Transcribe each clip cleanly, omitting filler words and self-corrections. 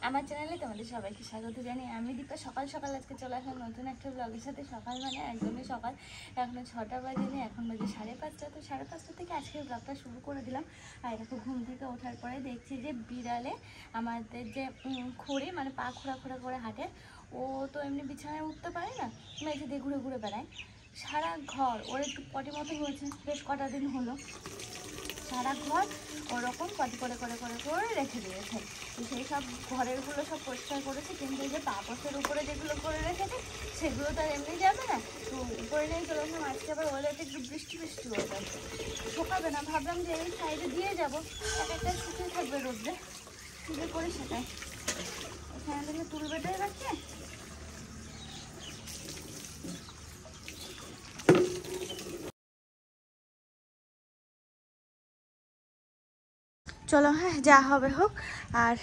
আমার চ্যানেলে তোমাদের সবাইকে স্বাগত জানাই। আমি দীপা। সকাল সকাল আজকে চলে আসলাম নতুন একটা ব্লগের সাথে। সকাল মানে একদমই সকাল, এখনো 6টা বাজেনি, এখন বাজে 5:30। তো 5:30 থেকে আজকের ব্লগটা শুরু করে দিলাম। আর এরকম ঘুম থেকে ওঠার পরে দেখছি যে বিড়ালে আমাদের যে খড়ি মানে পা খোঁড়া খোঁড়া করে হাঁটে, ও তো এমনি বিছানায় উঠতে পারে না, মেঝে দিয়ে ঘুরে ঘুরে বেড়ায় সারা ঘর। ওর একটু পটি মতো হয়েছে, বেশ কটা দিন হলো। সারা ঘর ওরকম পটি করে করে করে করে রেখে দিয়েছে। তো সেই সব ঘরেরগুলো সব পরিষ্কার করেছে, কিন্তু এই যে পাপোশের উপরে যেগুলো করে রেখেছে সেগুলো তো আর এমনি যাবে না। তো উপরে নিয়ে চলে আসলাম। আজকে আবার ওয়েদারটা একটু বৃষ্টি বৃষ্টি ওয়েদার, শোকাবে না। ভাবলাম যে এই সাইডে দিয়ে যাবো, এক একটা শুকিয়ে থাকবে রোদ্রে, শুকিয়ে করে সেটাই এখানে থেকে তুলবেটাই রাখছে। চলো, হ্যাঁ যা হবে হোক। আর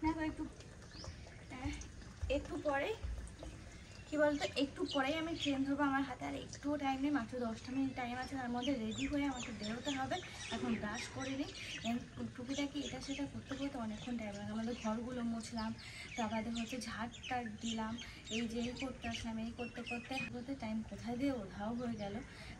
দেখো একটু একটু পরেই কি বলতো, একটু পরেই আমি ট্রেন ধরবো। আমার হাতে আর একটুও টাইম নেই, মাত্র 10টা মিনিট টাইম আছে। তার মধ্যে রেডি হয়ে আমাকে বেরোতে হবে। এখন ব্রাশ করে নিই, টুকিটাকি এটা সেটা করতে করতে অনেকক্ষণ টাইম লাগে। আমাদের ঘরগুলো মুছলাম, তারপরে হচ্ছে ঝাড়টা দিলাম, এই যে এই করতে আসলাম, এই করতে করতে করতে টাইম কোথায় দিয়ে ওধাও হয়ে গেল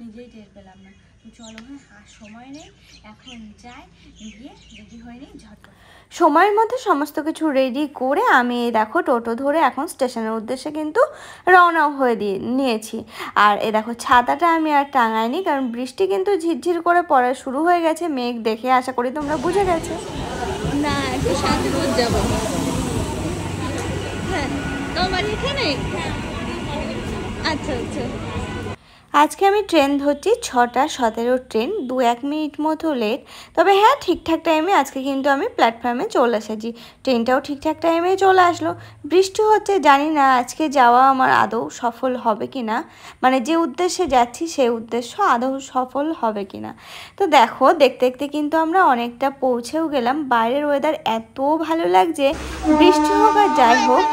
নিজেই টের পেলাম না। তো চলো, হ্যাঁ আর সময় নেই, এখন যাই, গিয়ে রেডি হয়ে নিই ঝটপট। সময়ের মধ্যে সমস্ত কিছু রেডি করে আমি দেখো টোটো ধরে এখন স্টেশনের উদ্দেশ্যে কিন্তু রওনা হয়ে নিয়েছি। আর এ দেখো ছাতাটা আমি আর টাঙাইনি, কারণ বৃষ্টি কিন্তু ঝিরঝির করে পড়া শুরু হয়ে গেছে। মেঘ দেখে আশা করি তোমরা বুঝে গেছো। না, একটু শান্তিপুর যাবো। হ্যাঁ, তোমার এখানে? আচ্ছা আচ্ছা। আজকে আমি ট্রেন ধরছি 6:17 ট্রেন, 2-1 মিনিট মতো লেট। তবে হ্যাঁ, ঠিকঠাক টাইমে আজকে কিন্তু আমি প্ল্যাটফর্মে চলে এসেছি। ট্রেনটাও ঠিকঠাক টাইমে চলে আসলো। বৃষ্টি হচ্ছে, জানি না আজকে যাওয়া আমার আদৌ সফল হবে কি না, মানে যে উদ্দেশ্যে যাচ্ছি সেই উদ্দেশ্য আদৌ সফল হবে কি না। তো দেখো দেখতে দেখতে কিন্তু আমরা অনেকটা পৌঁছেও গেলাম। বাইরের ওয়েদার এত ভালো লাগছে, বৃষ্টি হোক আর যাই হোক।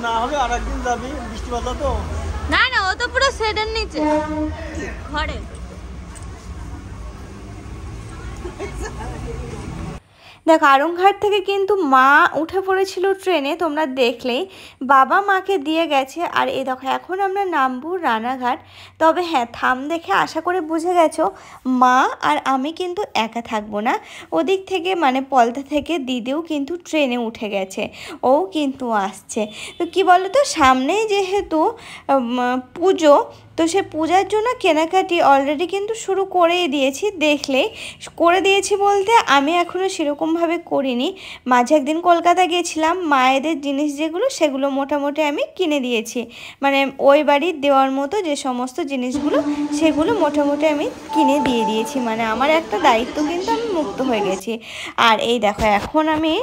না হবে আর একদিন যাবি, বৃষ্টি বাদলা তো। না না, ও তো পুরো সেডের নিচে ঘরে। দেখো আরংঘাট থেকে কিন্তু মা উঠে পড়েছিল ট্রেনে, তোমরা দেখলেই। বাবা মাকে দিয়ে গেছে। আর এই দেখো এখন আমরা নামবো রানাঘাট। তবে হ্যাঁ, থাম দেখে আশা করে বুঝে গেছো মা আর আমি কিন্তু একা থাকবো না। ওদিক থেকে মানে পলতা থেকে দিদিও কিন্তু ট্রেনে উঠে গেছে, ও কিন্তু আসছে। তো কী বলো তো, সামনেই যেহেতু পুজো, তো সে পূজার জন্য কেনাকাটি অলরেডি কিন্তু শুরু করেই দিয়েছি। দেখলে করে দিয়েছি বলতে আমি এখনও সেরকমভাবে করিনি। মাঝে একদিন কলকাতা গিয়েছিলাম, মায়েদের জিনিস যেগুলো সেগুলো মোটামুটি আমি কিনে দিয়েছি। মানে ওই বাড়ির দেওয়ার মতো যে সমস্ত জিনিসগুলো সেগুলো মোটামুটি আমি কিনে দিয়ে দিয়েছি। মানে আমার একটা দায়িত্ব কিন্তু আমি মুক্ত হয়ে গেছি। আর এই দেখো এখন আমি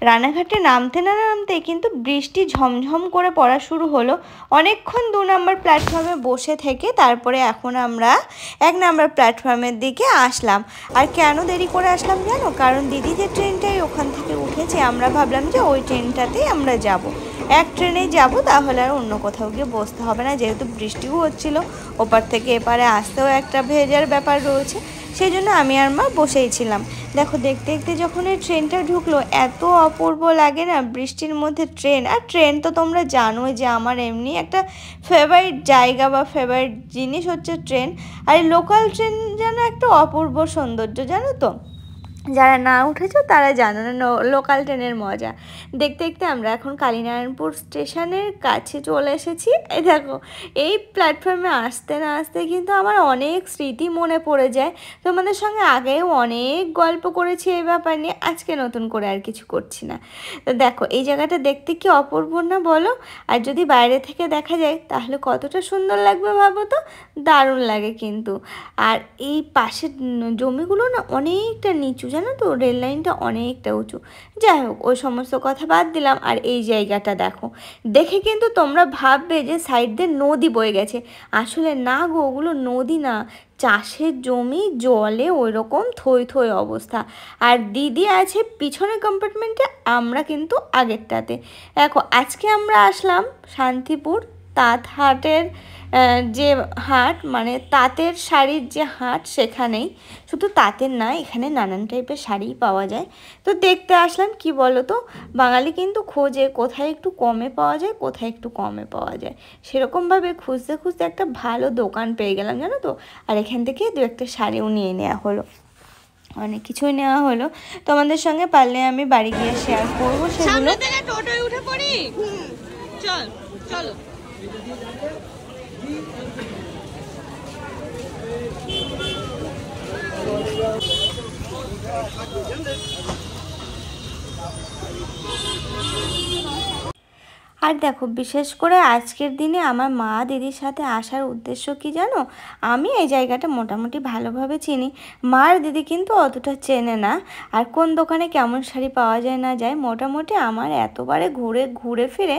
রানাঘাটে নামতে না নামতে কিন্তু বৃষ্টি ঝমঝম করে পড়া শুরু হলো। অনেকক্ষণ 2 নম্বর প্ল্যাটফর্মে বসে থেকে তারপরে এখন আমরা 1 নম্বর প্ল্যাটফর্মের দিকে আসলাম। আর কেন দেরি করে আসলাম জানো? কারণ দিদি যে ট্রেনটাই ওখান থেকে উঠেছে, আমরা ভাবলাম যে ওই ট্রেনটাতেই আমরা যাব, এক ট্রেনেই যাব, তাহলে আর অন্য কোথাও গিয়ে বসতে হবে না। যেহেতু বৃষ্টিও হচ্ছিল, ওপার থেকে এপারে আসতেও একটা ভেজার ব্যাপার রয়েছে, সেই জন্য আমি আর মা বসেই ছিলাম। দেখো দেখতে দেখতে যখন এই ট্রেনটা ঢুকলো, এত অপূর্ব লাগে না বৃষ্টির মধ্যে ট্রেন। আর ট্রেন তো তোমরা জানোই যে আমার এমনি একটা ফেভারিট জায়গা বা ফেভারিট জিনিস হচ্ছে ট্রেন। আর এই লোকাল ট্রেন যেন একটা অপূর্ব সৌন্দর্য, জানো তো। যারা না উঠেছো তারা জানো না লোকাল ট্রেনের মজা। দেখতে দেখতে আমরা এখন কালীনারায়ণপুর স্টেশনের কাছে চলে এসেছি। এই দেখো এই প্ল্যাটফর্মে আসতে না আসতে কিন্তু আমার অনেক স্মৃতি মনে পড়ে যায়। তোমাদের সঙ্গে আগেও অনেক গল্প করেছি এই ব্যাপার নিয়ে, আজকে নতুন করে আর কিছু করছি না। তো দেখো এই জায়গাটা দেখতে কি অপূর্ব না বলো? আর যদি বাইরে থেকে দেখা যায় তাহলে কতটা সুন্দর লাগবে ভাবো তো। দারুণ লাগে কিন্তু। আর এই পাশের জমিগুলো না অনেকটা নিচু, জানো তো রেল লাইনটা অনেকটা উঁচু। যাই হোক, ওই সমস্ত কথা বাদ দিলাম। আর এই জায়গাটা দেখো, দেখে কিন্তু তোমরা ভাববে যে সাইড দিয়ে নদী বয়ে গেছে, আসলে না গো, ওগুলো নদী না, চাষের জমি, জলে ওই রকম থই থই অবস্থা। আর দিদি আছে পিছনের কম্পার্টমেন্টে, আমরা কিন্তু আগেরটাতে। দেখো আজকে আমরা আসলাম শান্তিপুর তাঁত হাটের যে হাট, মানে তাঁতের শাড়ির যে হাট, সেখানেই। শুধু তাঁতের না, এখানে নানান টাইপের শাড়ি পাওয়া যায়। তো দেখতে আসলাম। কি বলো তো, বাঙালি কিন্তু খোঁজে কোথায় একটু কমে পাওয়া যায়, কোথায় একটু কমে পাওয়া যায়। সেরকমভাবে খুঁজতে খুঁজতে একটা ভালো দোকান পেয়ে গেলাম জানো তো। আর এখান থেকে দু একটা শাড়িও নিয়ে নেওয়া হলো, অনেক কিছুই নেওয়া হলো। তোমাদের সঙ্গে পারলে আমি বাড়ি গিয়ে শেয়ার করবো সেগুলো। টোটোয় উঠে পড়ি, চল চলো। আর দেখো, বিশেষ করে আজকের দিনে আমার মা দিদির সাথে আসার উদ্দেশ্য কি জানো? আমি এই জায়গাটা মোটামুটি ভালোভাবে চিনি, মার দিদি কিন্তু অতটা চেনে না। আর কোন দোকানে কেমন শাড়ি পাওয়া যায় না যায় মোটামুটি আমার এতবারে ঘুরে ঘুরে ফিরে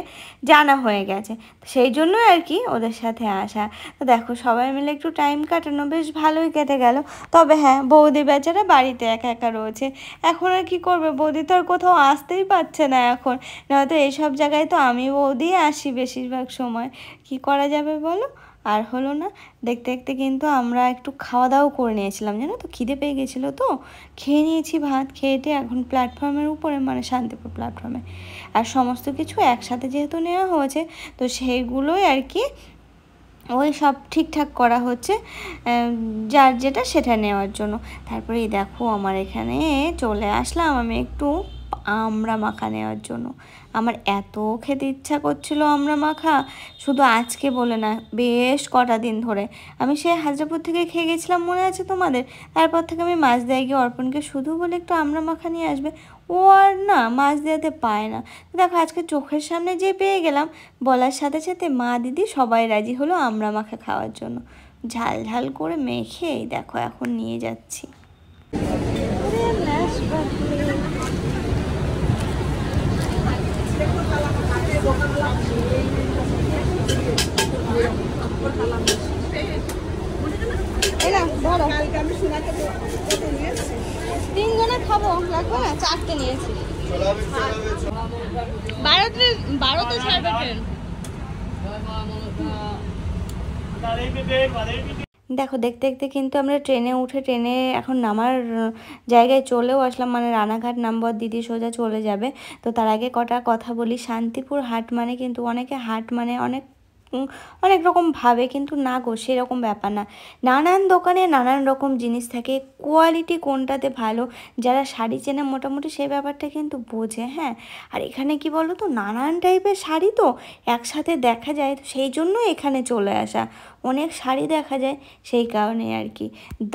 জানা হয়ে গেছে। সেই জন্য আর কি ওদের সাথে আসা। তো দেখো, সবাই মিলে একটু টাইম কাটানো বেশ ভালোই কেটে গেল। তবে হ্যাঁ, বৌদি বেচারা বাড়িতে একা একা রয়েছে। এখন আর কি করবে, বৌদি তো আর কোথাও আসতেই পারছে না এখন। নয়তো এইসব জায়গায় তো আমি বৌদি আসি বেশিরভাগ সময়। কি করা যাবে বলো? আর হলো না। দেখতে দেখতে কিন্তু আমরা একটু খাওয়া দাওয়া করে নিয়েছিলাম জানো তো, খিদে পেয়ে গেছিলো তো। খেয়ে নিয়েছি ভাত, খেয়েটে এখন প্ল্যাটফর্মের উপরে, মানে শান্তিপুর প্ল্যাটফর্মে। আর সমস্ত কিছু একসাথে যেহেতু নেওয়া হয়েছে, তো সেইগুলোই আর কি ওই সব ঠিকঠাক করা হচ্ছে, যার যেটা সেটা নেওয়ার জন্য। তারপরে দেখো, আমার এখানে চলে আসলাম আমি একটু আমড়া মাখা নেওয়ার জন্য। আমার এত খেতে ইচ্ছা করছিল আমড়া মাখা, শুধু আজকে বলে না, বেশ কটা দিন ধরে। আমি সে হাজরাপুর থেকে খেয়ে গেছিলাম, মনে আছে তোমাদের? তারপর থেকে আমি মাঝদিয়ায় গিয়ে অর্পণকে শুধু বলে একটু আমড়া মাখা নিয়ে আসবে, ও আর না মাঝদিয়াতে পায় না। দেখো আজকে চোখের সামনে যে পেয়ে গেলাম, বলার সাথে সাথে মা দিদি সবাই রাজি হলো আমড়া মাখা খাওয়ার জন্য। ঝাল ঝাল করে মেখে এই দেখো এখন নিয়ে যাচ্ছি। তিনজনে খাবো, লাগবে না? চারটে নিয়েছি। 12তে ছাড়বে ট্রেন। দেখো দেখতে দেখতে কিন্তু আমরা ট্রেনে উঠে, ট্রেনে এখন নামার জায়গায় চলেও আসলাম, মানে রানাঘাট নামবো, দিদি সোজা চলে যাবে। তো তার আগে কটা কথা বলি। শান্তিপুর হাট মানে কিন্তু অনেকে হাট মানে অনেক রকম ভাবে, কিন্তু না গো, সেরকম ব্যাপার না। নানান দোকানে নানান রকম জিনিস থাকে, কোয়ালিটি কোনটাতে ভালো, যারা শাড়ি চেনে মোটামুটি সেই ব্যাপারটা কিন্তু বোঝে। হ্যাঁ, আর এখানে কি বলো তো, নানান টাইপের শাড়ি তো একসাথে দেখা যায়, তো সেই জন্য এখানে চলে আসা। অনেক শাড়ি দেখা যায়, সেই কারণে আর কি।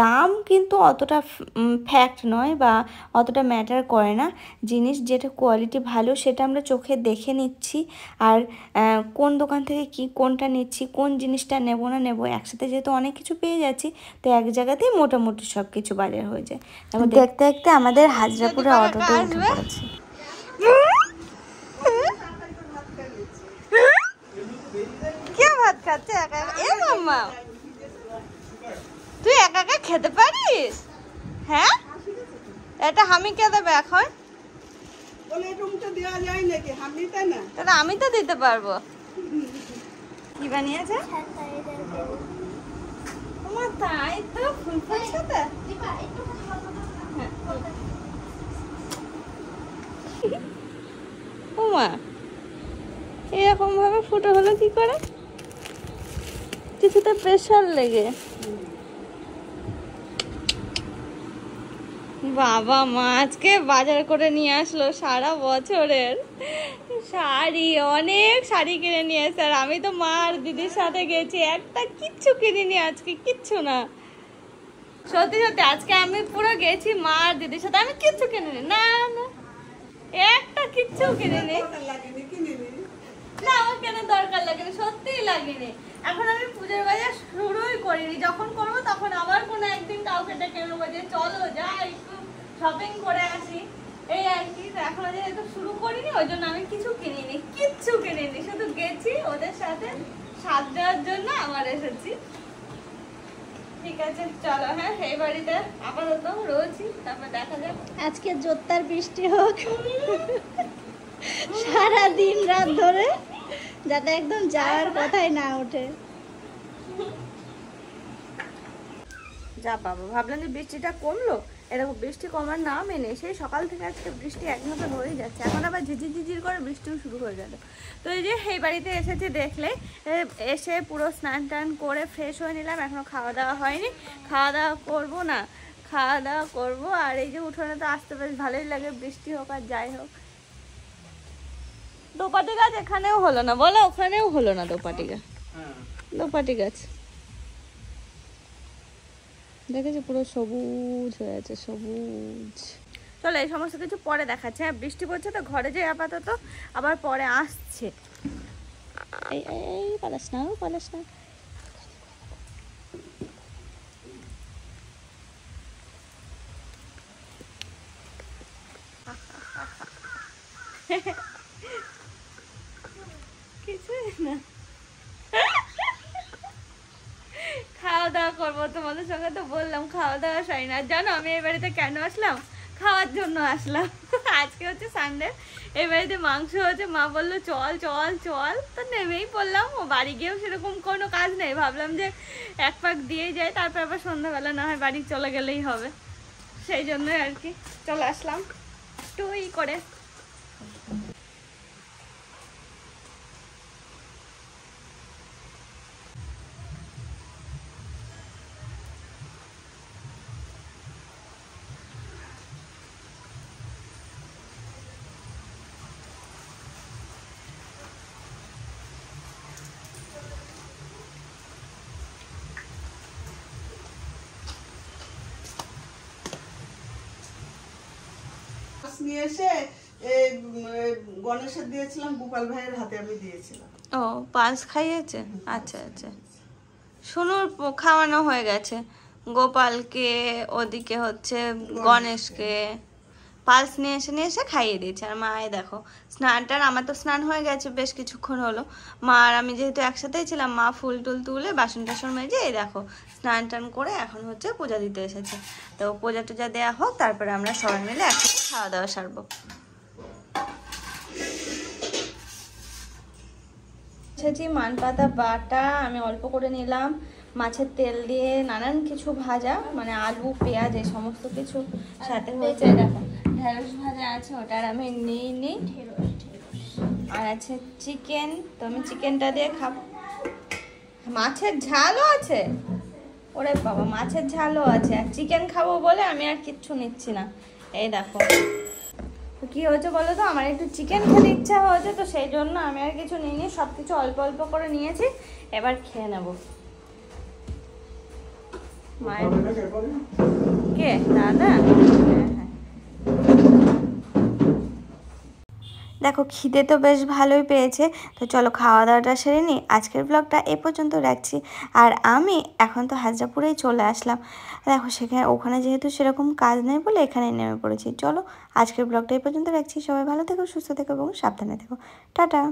দাম কিন্তু অতটা ফ্যাক্ট নয় বা অতটা ম্যাটার করে না। জিনিস যেটা কোয়ালিটি ভালো সেটা আমরা চোখে দেখে নিচ্ছি। আর কোন দোকান থেকে কি কোনটা নিচ্ছি, কোন জিনিসটা নেব না নেব, একসাথে যেহেতু অনেক কিছু পেয়ে যাচ্ছি, তো এক জায়গাতেই মোটামুটি সব কিছু বাজার হয়ে যায়। তারপর দেখতে দেখতে আমাদের হাজরাপুরে অটোতে উঠে পড়েছি। কে ভাত খাচ্ছে একা একা? এ মাম্মা, তুই একা একা খেতে পারিস? হ্যাঁ, এটা আমি কে দেবে এখন? তাহলে আমি তো দিতে পারবো। কি বানিয়েছে? তাই তো, ফুলফুল সাথে ওমা, এরকম ভাবে ফুটো হলো কি করে? কিছুতে প্রেশার লেগে। বাবা মা আজকে বাজার করে নিয়ে আসলো সারা বছরের শাড়ি, অনেক শাড়ি কিনে নিয়ে এসে। আর আমি তো মা আর দিদির সাথে গেছি, একটা কিচ্ছু কিনিনি আজকে, কিচ্ছু না। সত্যি সত্যি আজকে আমি পুরো গেছি মা আর দিদির সাথে, আমি কিচ্ছু কিনিনি, না না একটা কিচ্ছু কিনিনি। না, আমার কেন দরকার লাগেনি, সত্যিই লাগেনি। এখন আমি পুজোর বাজার শুরুই করিনি, যখন করবো তখন আবার কোনো একদিন কাউকে ডেকে নেবো যে চলো যাই একটু শপিং করে আসি এই আর কি। এখনো যেহেতু শুরু করিনি ওই জন্য আমি কিছু কিনিনি, কিচ্ছু কিনিনি, শুধু গেছি ওদের সাথে সাথ দেওয়ার জন্য আমার এসেছি। ঠিক আছে চলো, হ্যাঁ এই বাড়িতে আপাতত রয়েছি, তারপর দেখা যাক। আজকে জোরদার বৃষ্টি হোক সারা দিন রাত ধরে, যাতে একদম যাওয়ার কথাই না ওঠে। যা বাবা, ভাবলাম যে বৃষ্টিটা কমলো, এরকম বৃষ্টি কমার নাম এনে সেই সকাল থেকে আজকে বৃষ্টি একভাবে হয়ে যাচ্ছে। এখন আবার ঝিঝির ঝিঝির করে বৃষ্টিও শুরু হয়ে গেল। তো এই যে এই বাড়িতে এসেছি দেখলে, এসে পুরো স্নান টান করে ফ্রেশ হয়ে নিলাম। এখনও খাওয়া দাওয়া হয়নি, খাওয়া দাওয়া করবো না, খাওয়া দাওয়া করবো। আর এই যে উঠোনে তো আসতে বেশ ভালোই লাগে, বৃষ্টি হোক আর যাই হোক। দোপাটি গাছ এখানেও হলো না, বলো ওখানেও হলো না দোপাটি গাছ। দোপাটি গাছ দেখেছি পুরো সবুজ হয়ে আছে, সবুজ। চলো এই সমস্ত কিছু পরে দেখাচ্ছে। হ্যাঁ বৃষ্টি পড়ছে তো ঘরে যাই আপাতত, আবার পরে আসছে। এই এই পালাস না, পালাস না। কিছুই না, খাওয়া দাওয়া করবো। তোমাদের সঙ্গে তো বললাম খাওয়া দাওয়া সারি না। জানো আমি এই বাড়িতে কেন আসলাম? খাওয়ার জন্য আসলাম। আজকে হচ্ছে সানডে, এই বাড়িতে মাংস হচ্ছে, মা বললো চল চল চল, তো নেমেই পড়লাম। ও বাড়ি গিয়েও সেরকম কোনো কাজ নেই, ভাবলাম যে এক পাক দিয়ে যাই, তারপর আবার সন্ধ্যাবেলা না হয় বাড়ি চলে গেলেই হবে, সেই জন্যই আর কি চলে আসলাম টুই করে। নিয়ে এসে গণেশের দিয়েছিলাম, গোপাল ভাইয়ের হাতে আমি দিয়েছিলাম। ও পাঁচ খাইয়েছে, আচ্ছা আচ্ছা। সোনুর খাওয়ানো হয়ে গেছে, গোপালকে, ওদিকে হচ্ছে গণেশকে পালস নিয়ে এসে খাইয়ে দিয়েছে। আর মায়ে দেখো স্নানটার, আমার তো স্নান হয়ে গেছে বেশ কিছুক্ষণ হলো। মা আর আমি যেহেতু একসাথেই ছিলাম, মা ফুল টুল তুলে বাসন টাসন মেজে এই দেখো স্নান টান করে এখন হচ্ছে পূজা দিতে এসেছে। তো পূজা টুজা দেওয়া হোক, তারপরে আমরা সবাই মিলে একসাথে খাওয়া দাওয়া সারবো। এসেছি মান পাতা বাটা আমি অল্প করে নিলাম, মাছের তেল দিয়ে নানান কিছু ভাজা, মানে আলু পেঁয়াজ এই সমস্ত কিছু সাথে হয়েছে। দেখো ঢেঁড়স ভাজা আছে, ওটা আর আমি নিইনি। আর আছে চিকেন, তো আমি চিকেনটা দিয়ে খাবো। মাছের ঝালও আছে, ওরে বাবা মাছের ঝালও আছে। আর চিকেন খাবো বলে আমি আর কিচ্ছু নিচ্ছি না। এই দেখো কি হয়েছে বলো তো, আমার একটু চিকেন খেতে ইচ্ছা হয়েছে, তো সেই জন্য আমি আর কিছু নিইনি, সব কিছু অল্প অল্প করে নিয়েছি। এবার খেয়ে নেব। মায়ের কে দাদা? হ্যাঁ হ্যাঁ। দেখো খিদে তো বেশ ভালোই পেয়েছে, তো চলো খাওয়া দাওয়াটা সেরে নিই। আজকের ব্লগটা এ পর্যন্ত রাখছি। আর আমি এখন তো হাজরাপুরেই চলে আসলাম। দেখো সেখানে ওখানে যেহেতু সেরকম কাজ নেই বলে এখানে নেমে পড়েছি। চলো আজকের ব্লগটা এ পর্যন্ত রাখছি। সবাই ভালো থেকো, সুস্থ থেকো এবং সাবধানে থেকো। টাটা।